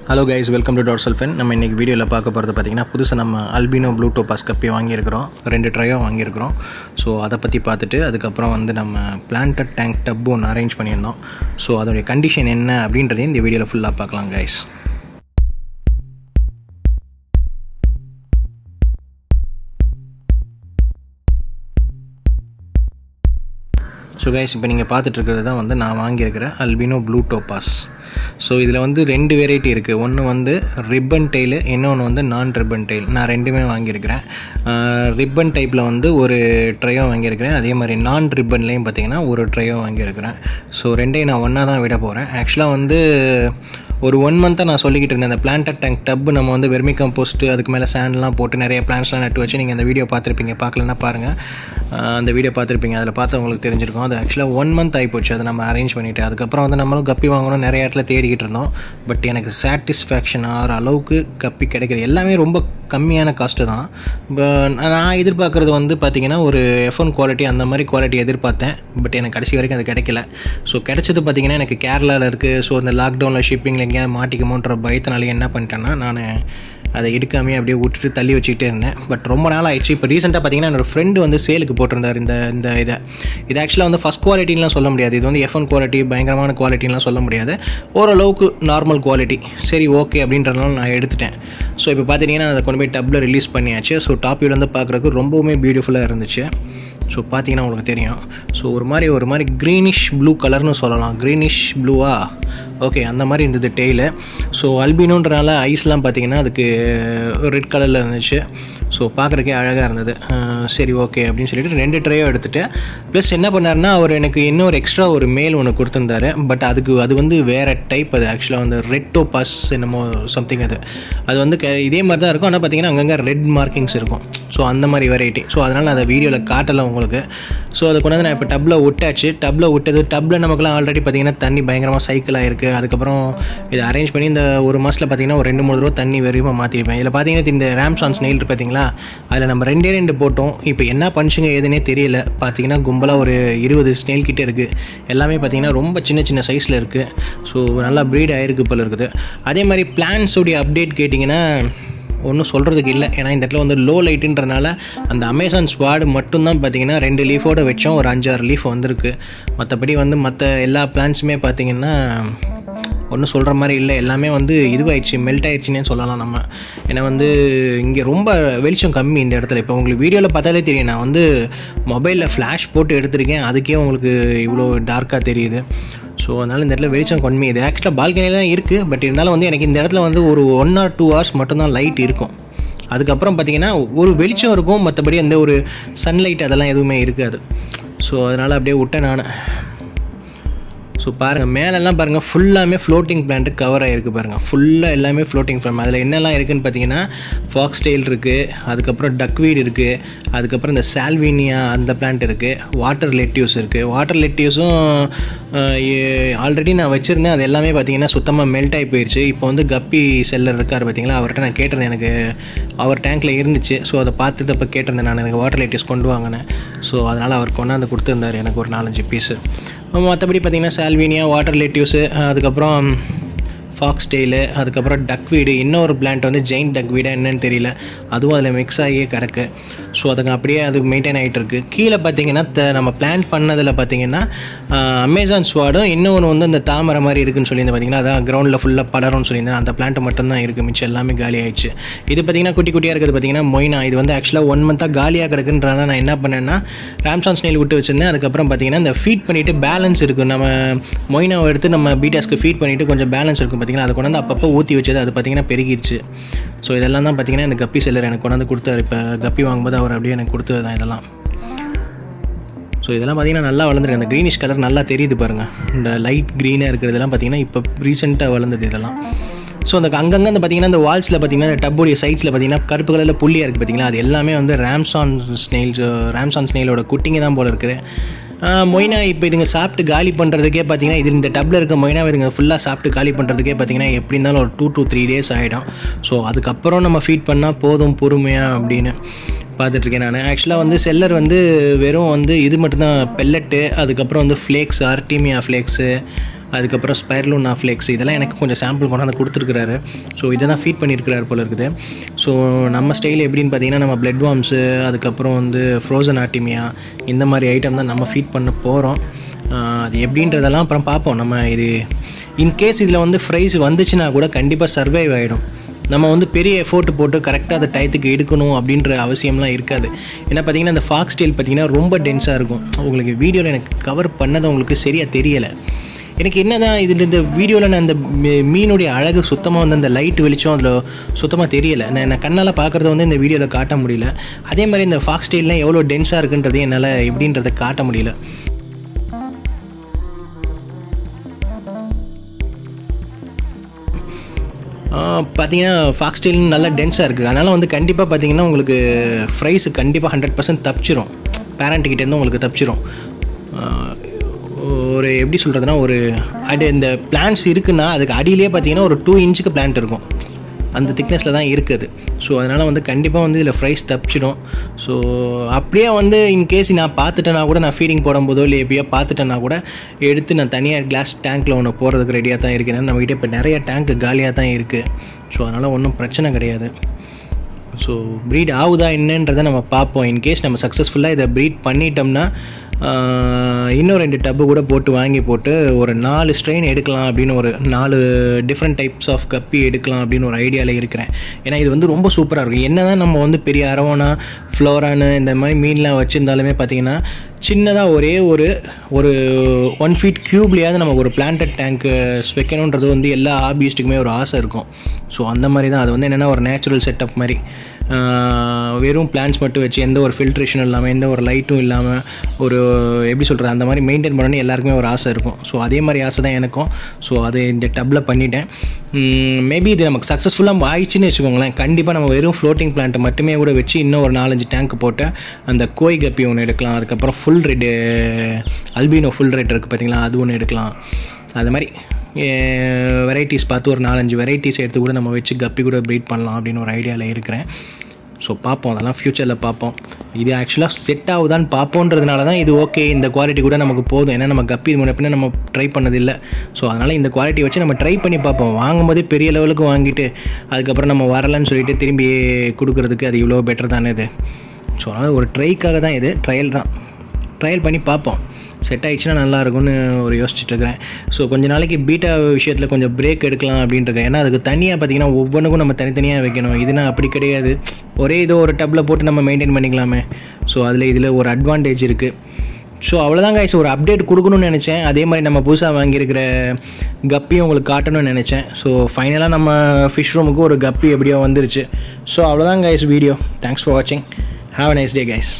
Hello guys, welcome to Dorsalfin. நம்ம இன்னைக்கு வீடியோல பார்க்க போறது பாத்தீங்கன்னா புதுசா நம்ம அல்பினோ ப்ளூ டோபாஸ் கப்பி வாங்கி இருக்கோம். 2 ட்ரையோ வாங்கி இருக்கோம். சோ அத பத்தி பார்த்துட்டு அதுக்கு அப்புறம் வந்து நம்ம பிளான்டட் டேங்க் டப் ஒன்னு அரேஞ்ச் பண்ணியிருந்தோம். சோ அதோட கண்டிஷன் என்ன அப்படின்றதை இந்த வீடியோல ஃபுல்லா பார்க்கலாம் guys. So guys, இப்போ நீங்கள் பார்த்துட்டு இருக்கிறது தான் வந்து நான் வாங்கியிருக்கிற அல்பினோ ப்ளூ டோபாஸ். ஸோ இதில் வந்து 2 வெரைட்டி இருக்குது. ஒன்று வந்து ரிப்பன் டெய்லு, இன்னொன்று வந்து நான் ரிப்பன் டெய்ல். நான் ரெண்டுமே வாங்கியிருக்கிறேன். ரிப்பன் டைப்பில் வந்து ஒரு ட்ரையோ வாங்கியிருக்கிறேன். அதே மாதிரி நான் ரிப்பன்லேயும் பார்த்தீங்கன்னா ஒரு ட்ரையோ வாங்கியிருக்கிறேன். ஸோ ரெண்டையும் நான் ஒன்றா தான் விட போகிறேன். ஆக்சுவலாக வந்து ஒரு 1 மந்த்தாக நான் சொல்லிக்கிட்டு இருந்தேன். அந்த பிளான்டட் டேங்க் டப்பு நம்ம வந்து வெர்மி கம்போஸ்ட்டு அதுக்கு மேலே சாண்ட்லாம் போட்டு நிறைய பிளான்ஸ்லாம் நட்டு வச்சு நீங்கள் அந்த வீடியோ பார்த்துருப்பீங்க. பார்க்கலன்னா பாருங்கள், அந்த வீடியோ பார்த்துருப்பீங்க. அதில் பார்த்தவங்களுக்கு தெரிஞ்சிருக்கும். அது ஆக்சுவலாக 1 மந்த் ஆகிப்போச்சு அதை நம்ம அரேஞ்ச் பண்ணிவிட்டு. அதுக்கப்புறம் வந்து நம்மளும் கப்பி வாங்கணும் நிறைய இடத்துல தேடிக்கிட்டு இருந்தோம். பட் எனக்கு சாட்டிஸ்ஃபேக்ஷன் ஆகிற அளவுக்கு கப்பி கிடைக்கிது. எல்லாமே ரொம்ப கம்மியான காஸ்ட்டு தான். நான் எதிர்பார்க்குறது வந்து பார்த்திங்கன்னா ஒரு F1 குவாலிட்டி அந்த மாதிரி குவாலிட்டி எதிர்பார்த்தேன். பட் எனக்கு கடைசி வரைக்கும் அது கிடைக்கல. ஸோ கிடைச்சது பார்த்திங்கன்னா எனக்கு கேரளாவில் இருக்குது. ஸோ இந்த லாக்டவுனில் ஷிப்பிங்கில் எங்கேயாவது மாட்டிக்குமோன்ற பயத்தினால என்ன பண்ணிட்டேன்னா நான் அதை எடுக்காமே அப்படியே விட்டுட்டு தள்ளி வச்சுக்கிட்டே இருந்தேன். பட் ரொம்ப நாள் ஆயிடுச்சு. இப்போ ரீசெண்டாக பார்த்தீங்கன்னா என்னோடய ஃப்ரெண்டு வந்து சேலுக்கு போட்டிருந்தார் இந்த இது ஆக்சுவலாக வந்து ஃபஸ்ட் குவாலிட்டின்லாம் சொல்ல முடியாது. இது வந்து F1 குவாலிட்டி பயங்கரமான குவாலிட்டின்லாம் சொல்ல முடியாது. ஓரளவுக்கு நார்மல் குவாலிட்டி. சரி ஓகே அப்படின்றதுனால நான் எடுத்துட்டேன். ஸோ இப்போ பார்த்தீங்கன்னா அதை கொண்டு போய் டப்பில் ரிலீஸ் பண்ணியாச்சு. ஸோ டாப் வியூலேருந்து பார்க்குறதுக்கு ரொம்பவுமே பியூட்டிஃபுல்லாக இருந்துச்சு. ஸோ பார்த்தீங்கன்னா உங்களுக்கு தெரியும். ஸோ ஒரு மாதிரி க்ரீனிஷ் ப்ளூ கலர்னு சொல்லலாம். க்ரீனிஷ் ப்ளூவா ஓகே அந்த மாதிரி இருந்தது டெய்லு. ஸோ அல்பினோன்றனால ஐஸ்லாம் பார்த்தீங்கன்னா அதுக்கு ரெட் கலரில் இருந்துச்சு. ஸோ பார்க்குறக்கே அழகாக இருந்தது. சரி ஓகே அப்படின்னு சொல்லிட்டு 2 ட்ரையோ எடுத்துகிட்டு ப்ளஸ் என்ன பண்ணாருன்னா அவர் எனக்கு இன்னொரு எக்ஸ்ட்ரா ஒரு மேல் ஒன்று கொடுத்துருந்தாரு. பட் அது வந்து வேறு டைப். அது ஆக்சுவலாக வந்து ரெட் டோபாஸ் என்னமோ சம்திங். அது வந்து இதே மாதிரி தான் இருக்கும். ஆனால் பார்த்தீங்கன்னா அங்கங்கே ரெட் மார்க்கிங்ஸ் இருக்கும். ஸோ அந்த மாதிரி வெரைட்டி. ஸோ அதனால் நான் அதை வீடியோவில் காட்டலை உங்களுக்கு. ஸோ அதை கொண்டாந்து நான் இப்போ டப்பில் விட்டாச்சு. டப்பில் விட்டது டப்பில் நமக்குலாம் ஆல்ரெடி பார்த்திங்கன்னா தண்ணி பயங்கரமாக சைக்கிள் ஆகிருக்கு. அதுக்கப்புறம் இதை அரேஞ்ச் பண்ணி இந்த ஒரு மாதத்தில் பார்த்திங்கன்னா ஒரு 2-3 தடவை தண்ணி வெறியமாக மாற்றிருப்பேன். இதில் பார்த்திங்கன்னா இந்த ராம்சான் ஸ்னெயில் பார்த்தீங்களா, அதில் நம்ம 2 போட்டோம். இப்போ என்ன பண்ணுச்சுங்க எதுனே தெரியல. பார்த்திங்கன்னா கும்பலாக ஒரு 20 ஸ்னெயில் கிட்டே இருக்குது. எல்லாமே பார்த்திங்கன்னா ரொம்ப சின்ன சைஸில் இருக்குது. ஸோ நல்லா ப்ரீட் ஆகிருக்கு போல் இருக்குது. அதே மாதிரி பிளான்ஸோடைய அப்டேட் கேட்டிங்கன்னா ஒன்றும் சொல்கிறதுக்கு இல்லை. ஏன்னா இந்த இடத்துல வந்து லோ லைட்டுன்றனால அந்த அமேசான் ஸ்வாடு மட்டும்தான் பார்த்திங்கன்னா 2 லீஃபோடு வச்சோம். ஒரு 5-6 லீஃப் வந்திருக்கு. மற்றபடி வந்து மற்ற எல்லா பிளான்ஸுமே பார்த்திங்கன்னா ஒன்றும் சொல்கிற மாதிரி இல்லை. எல்லாமே வந்து இதுவாகிடுச்சு, மெல்ட் ஆகிடுச்சின்னே சொல்லலாம் நம்ம. ஏன்னா வந்து இங்கே ரொம்ப வெளிச்சம் கம்மி இந்த இடத்துல. இப்போ உங்களுக்கு வீடியோவில் பார்த்தாலே தெரியும். நான் வந்து மொபைலில் ஃப்ளாஷ் போட்டு எடுத்திருக்கேன். அதுக்கே உங்களுக்கு இவ்வளோ டார்க்காக தெரியுது. ஸோ அதனால் இந்த இடத்துல வெளிச்சம் கம்மி. இது ஆக்சுவலாக பால்கனியில் தான் இருக்குது. பட் இருந்தாலும் வந்து எனக்கு இந்த இடத்துல வந்து ஒரு 1 or 2 hours மட்டும்தான் லைட் இருக்கும். அதுக்கப்புறம் பார்த்திங்கன்னா ஒரு வெளிச்சம் இருக்கும். மற்றபடி அந்த ஒரு சன்லைட் அதெல்லாம் எதுவுமே இருக்காது. ஸோ அதனால் அப்படியே விட்டேன் நான். ஸோ பாருங்கள் மேலெல்லாம் பாருங்கள் ஃபுல்லாமே ஃப்ளோட்டிங் பிளான்ட்டு கவர் ஆகிருக்கு. பாருங்கள் ஃபுல்லாக எல்லாமே ஃப்ளோட்டிங் பிளான். அதில் என்னெல்லாம் இருக்குதுன்னு பார்த்தீங்கன்னா ஃபாக்ஸ் டெயில் இருக்குது, அதுக்கப்புறம் டக்வீட் இருக்குது, அதுக்கப்புறம் இந்த சால்வினியா அந்த பிளான்ட் இருக்குது, வாட்டர் லெட்யூஸ் இருக்குது. வாட்டர் லெட்யூஸும் ஆல்ரெடி நான் வச்சுருந்தேன். அது எல்லாமே பார்த்திங்கன்னா சுத்தமாக மெல்ட் ஆகி போயிடுச்சு. இப்போ வந்து கப்பி செல்லர் இருக்கார் பார்த்திங்களா, அவர்கிட்ட நான் கேட்டிருந்தேன். எனக்கு அவர் டேங்க்கில் இருந்துச்சு. ஸோ அதை பார்த்துட்டு அப்போ கேட்டிருந்தேன் நான், எனக்கு வாட்டர் லெட்யூஸ் கொண்டு வாங்கினேன். ஸோ அதனால் அவர் கொண்டாந்து கொடுத்துருந்தார் எனக்கு ஒரு 4-5 பீஸு. மற்றபடி பார்த்திங்கன்னா சால்வினியா, வாட்டர் லெட்யூஸு, அதுக்கப்புறம் ஃபாக்ஸ் டெயிலு, அதுக்கப்புறம் டக்வீடு, இன்னொரு பிளான்ட் வந்து ஜெயின் டக்வீடாக என்னன்னு தெரியல, அதுவும் அதில் மிக்ஸ் ஆகியே கிடக்கு. ஸோ அதுக்கு அப்படியே அது மெயின்டைன் ஆகிட்டு இருக்குது. கீழே பார்த்திங்கன்னா நம்ம பிளான்ட் பண்ணதில் பார்த்திங்கன்னா அமேசான் ஸ்வாடும் இன்னொன்று வந்து அந்த தாமரை மாதிரி இருக்குதுன்னு சொல்லியிருந்தேன். பார்த்திங்கன்னா அதான் கிரவுண்டில் ஃபுல்லாக படரும்னு சொல்லியிருந்தேன். அந்த பிளான்ட் மட்டும்தான் இருக்குது. மிச்சம் எல்லாமே காலி ஆகிடுச்சு. இது பார்த்திங்கன்னா குட்டியாக இருக்குது. பார்த்திங்கன்னா மொய்னா. இது வந்து ஆக்சுவலாக 1 மந்த்தாக காலியாக கிடக்குன்றனால நான் என்ன பண்ணேன்னா ராம்சான் ஸ்னெயில் விட்டு வச்சுருந்தேன். அதுக்கப்புறம் பார்த்திங்கன்னா இந்த ஃபீட் பண்ணிவிட்டு பேலன்ஸ் இருக்குது. நம்ம மொய்னாவை எடுத்து நம்ம பீட்டாஸ்க்கு ஃபீட் பண்ணிவிட்டு கொஞ்சம் பேலன்ஸ் இருக்கும் பார்த்திங்கன்னா, அதை கொண்டாந்து அப்பப்போ ஊற்றி வச்சது. அது பார்த்திங்கன்னா பெருகிடுச்சு. ஸோ இதெல்லாம் தான் பார்த்திங்கன்னா இந்த கப்பி செல்லர் எனக்கு கொண்டாந்து கொடுத்தாரு. இப்போ கப்பி வாங்கும்போது அவர் அப்படியே எனக்கு கொடுத்தது தான் இதெல்லாம். ஸோ இதெல்லாம் பார்த்திங்கன்னா நல்லா வளர்ந்துருக்கு. அந்த க்ரீனிஷ் கலர் நல்லா தெரியுது பாருங்கள். இந்த லைட் க்ரீனாக இருக்கிறதெல்லாம் பார்த்திங்கன்னா இப்போ ரீசெண்டாக வளர்ந்தது இதெல்லாம். ஸோ அந்த அங்கங்கே அந்த பார்த்திங்கன்னா இந்த வால்ஸில் பார்த்திங்கன்னா இந்த டப்புடைய சைட்ஸில் பார்த்திங்கன்னா கருப்பு கலரில் புள்ளியாக இருக்குது பார்த்திங்களா, அது எல்லாமே வந்து ராம்சான் ஸ்னெயிலோட குட்டிங்க தான் போல் இருக்குது. மொய்னா இப்போ இதுங்க சாப்பிட்டு காலி பண்ணுறதுக்கே பார்த்திங்கன்னா இது இந்த டப்பில் இருக்க மொய்னா இதுங்க ஃபுல்லாக சாப்பிட்டு காலி பண்ணுறதுக்கே பார்த்திங்கன்னா எப்படி இருந்தாலும் ஒரு 2 to 3 days ஆகிடும். ஸோ அதுக்கப்புறம் நம்ம ஃபீட் பண்ணால் போதும் பொறுமையாக அப்படின்னு பார்த்துட்ருக்கேன் நான். ஆக்சுவலாக வந்து செல்லர் வந்து வெறும் வந்து இது மட்டும்தான் பெல்லட்டு, அதுக்கப்புறம் வந்து ஃப்ளேக்ஸ், ஆர்டிமியா ஃப்ளேக்ஸு, அதுக்கப்புறம் ஸ்பைர்லூனா ஃப்ளேக்ஸ், இதெல்லாம் எனக்கு கொஞ்சம் சாம்பிள் கொண்டாந்து கொடுத்துருக்குறாரு. ஸோ இதை தான் ஃபீட் பண்ணியிருக்கிறாரு போல இருக்குது. ஸோ நம்ம ஸ்டைல் எப்படின்னு பார்த்தீங்கன்னா, நம்ம பிளட் வார்ம்ஸு, அதுக்கப்புறம் வந்து ஃப்ரோசன் ஆர்டிமியா, இந்த மாதிரி ஐட்டம் தான் நம்ம ஃபீட் பண்ண போகிறோம். அது எப்படின்றதெல்லாம் அப்புறம் பார்ப்போம். நம்ம இது இன்கேஸ் இதில் வந்து ஃப்ரைஸ் வந்துச்சுன்னா கூட கண்டிப்பாக சர்வைவ் ஆகிடும். நம்ம வந்து பெரிய எஃபோர்ட் போட்டு கரெக்டாக அந்த டயத்துக்கு எடுக்கணும் அப்படின்ற அவசியம்லாம் இருக்காது. ஏன்னா பார்த்தீங்கன்னா அந்த ஃபாக்ஸ் டெயில் பார்த்தீங்கன்னா ரொம்ப டென்ஸாக இருக்கும். உங்களுக்கு வீடியோவில் எனக்கு கவர் பண்ணது உங்களுக்கு சரியாக தெரியலை. எனக்கு என்ன தான் இதில் இந்த வீடியோவில் நான் அந்த மீனுடைய அழகு சுத்தமாக வந்து அந்த லைட் வெளிச்சம் அதில் சுத்தமாக தெரியலை. நான் கண்ணால் பார்க்குறத வந்து இந்த வீடியோவில் காட்ட முடியல. அதே மாதிரி இந்த ஃபாக்ஸ் டெயில்லாம் எவ்வளோ டென்ஸாக இருக்குன்றதையும் என்னால் எப்படின்றத காட்ட முடியல. பார்த்தீங்கன்னா ஃபாக்ஸ் டெயில் நல்லா டென்ஸாக இருக்குது. அதனால் வந்து கண்டிப்பாக பார்த்தீங்கன்னா உங்களுக்கு ஃப்ரைஸு கண்டிப்பாக 100% தப்பிச்சிரும். பேரண்ட்டுக்கிட்டேருந்து உங்களுக்கு தப்பிச்சிரும். ஒரு எப்படி சொல்கிறதுனா, ஒரு இந்த பிளான்ட்ஸ் இருக்குன்னா அதுக்கு அடியிலே பார்த்தீங்கன்னா ஒரு 2 இன்ச்சுக்கு பிளான்ட் இருக்கும். அந்த திக்னஸில் தான் இருக்குது. ஸோ அதனால் வந்து கண்டிப்பாக வந்து இதில் ஃப்ரைஸ் தப்பிச்சிடும். ஸோ அப்படியே வந்து இன்கேஸ் நான் பார்த்துட்டேன்னா கூட, நான் ஃபீடிங் போடும்போதோ இல்லை எப்படியோ பார்த்துட்டேன்னா கூட எடுத்து நான் தனியாக கிளாஸ் டேங்க்கில் ஒன்று போகிறதுக்கு ரெடியாக தான் இருக்கேன். நம்மகிட்ட இப்போ நிறைய டேங்க் காலியாக தான் இருக்குது. ஸோ அதனால் ஒன்றும் பிரச்சனை கிடையாது. ஸோ ப்ரீட் ஆகுதா என்னன்றதை நம்ம பார்ப்போம். இன்கேஸ் நம்ம சக்ஸஸ்ஃபுல்லாக இதை ப்ரீட் பண்ணிட்டோம்னா இன்னும் 2 டப்பு கூட வாங்கி போட்டு ஒரு 4 ஸ்ட்ரெயின் எடுக்கலாம் அப்படின்னு, ஒரு 4 டிஃப்ரெண்ட் டைப்ஸ் ஆஃப் கப்பி எடுக்கலாம் அப்படின்னு ஒரு ஐடியாவில் இருக்கிறேன். ஏன்னா இது வந்து ரொம்ப சூப்பராக இருக்கும். என்ன தான் நம்ம வந்து பெரிய அரவணா, ஃப்ளோரானு இந்த மாதிரி மீன்லாம் வச்சுருந்தாலுமே பார்த்திங்கன்னா சின்னதாக ஒரே ஒரு 1 ஃபீட் க்யூப்லேயாவது நம்ம ஒரு பிளான்டட் டேங்க்கு வைக்கணுன்றது வந்து எல்லா ஹாபிஸ்ட்டுக்குமே ஒரு ஆசை இருக்கும். ஸோ அந்த மாதிரி தான் அது வந்து என்னென்னா ஒரு நேச்சுரல் செட்டப் மாதிரி, வெறும் பிளான்ட்ஸ் மட்டும் வச்சு எந்த ஒரு ஃபில்ட்ரேஷனும் இல்லாமல், எந்த ஒரு லைட்டும் இல்லாமல், ஒரு எப்படி சொல்கிறது, அந்த மாதிரி மெயின்டைன் பண்ணணும்னு எல்லாருக்குமே ஒரு ஆசை இருக்கும். ஸோ அதே மாதிரி ஆசை தான் எனக்கும். ஸோ அது இந்த டப்பில் பண்ணிட்டேன். மேபி இது நமக்கு சக்ஸஸ்ஃபுல்லாக ஆயிடுச்சுன்னு வச்சுக்கோங்களேன். கண்டிப்பாக நம்ம வெறும் ஃப்ளோட்டிங் பிளான்ட்டை மட்டுமே கூட வச்சு இன்னும் ஒரு 4-5 டேங்க் போட்டு அந்த கோய் கப்பி ஒன்று எடுக்கலாம். அதுக்கப்புறம் full red albino full red இருக்குது பார்த்தீங்களா, அது ஒன்று எடுக்கலாம். அது மாதிரி வெரைட்டிஸ் பார்த்து ஒரு 4-5 வெரைட்டிஸ் எடுத்து கூட நம்ம வச்சு கப்பி கூட ப்ரீட் பண்ணலாம் அப்படின்னு ஒரு ஐடியாவில் இருக்கிறேன். ஸோ பார்ப்போம், அதெல்லாம் ஃப்யூச்சரில் பார்ப்போம். இது ஆக்சுவலாக செட் ஆகுதான்னு பார்ப்போன்றதுனால தான் இது ஓகே, இந்த குவாலிட்டி கூட நமக்கு போதும். ஏன்னா நம்ம கப்பி முன்னே நம்ம ட்ரை பண்ணதில்லை. ஸோ அதனால் இந்த குவாலிட்டி வச்சு நம்ம ட்ரை பண்ணி பார்ப்போம். வாங்கும்போதே பெரிய லெவலுக்கு வாங்கிட்டு அதுக்கப்புறம் நம்ம வரலன்னு சொல்லிட்டு திரும்பி கொடுக்குறதுக்கு அது இவ்வளோ பெட்டர் தானே இது. ஸோ அதனால் ஒரு ட்ரைக்காக தான் இது, ட்ரையல் தான். ட்ரையல் பண்ணி பார்ப்போம். செட் ஆகிடுச்சுன்னா நல்லாயிருக்கும்னு ஒரு யோசிச்சுட்ருக்கிறேன். ஸோ கொஞ்ச நாளைக்கு பீட்டா விஷயத்தில் கொஞ்சம் பிரேக் எடுக்கலாம் அப்படின்ட்டு. ஏன்னா அதுக்கு தனியாக பார்த்திங்கன்னா ஒவ்வொன்றுக்கும் நம்ம தனித்தனியாக வைக்கணும். இதுனா அப்படி கிடையாது, ஒரே இதோ ஒரு டப்பில் போட்டு நம்ம மெயின்டைன் பண்ணிக்கலாமே. ஸோ இதில் ஒரு அட்வான்டேஜ் இருக்குது. ஸோ அவ்வளோதான் கைஸ், ஒரு அப்டேட் கொடுக்கணும்னு நினச்சேன். அதே மாதிரி நம்ம புதுசாக வாங்கியிருக்கிற கப்பியும் உங்களுக்கு காட்டணும்னு நினச்சேன். ஸோ ஃபைனலாக நம்ம ஃபிஷ் ரூமுக்கு ஒரு கப்பி எப்படியோ வந்துருச்சு. ஸோ அவ்வளோதான் கைஸ் வீடியோ. தேங்க்ஸ் ஃபார் வாட்சிங். Have a nice day guys.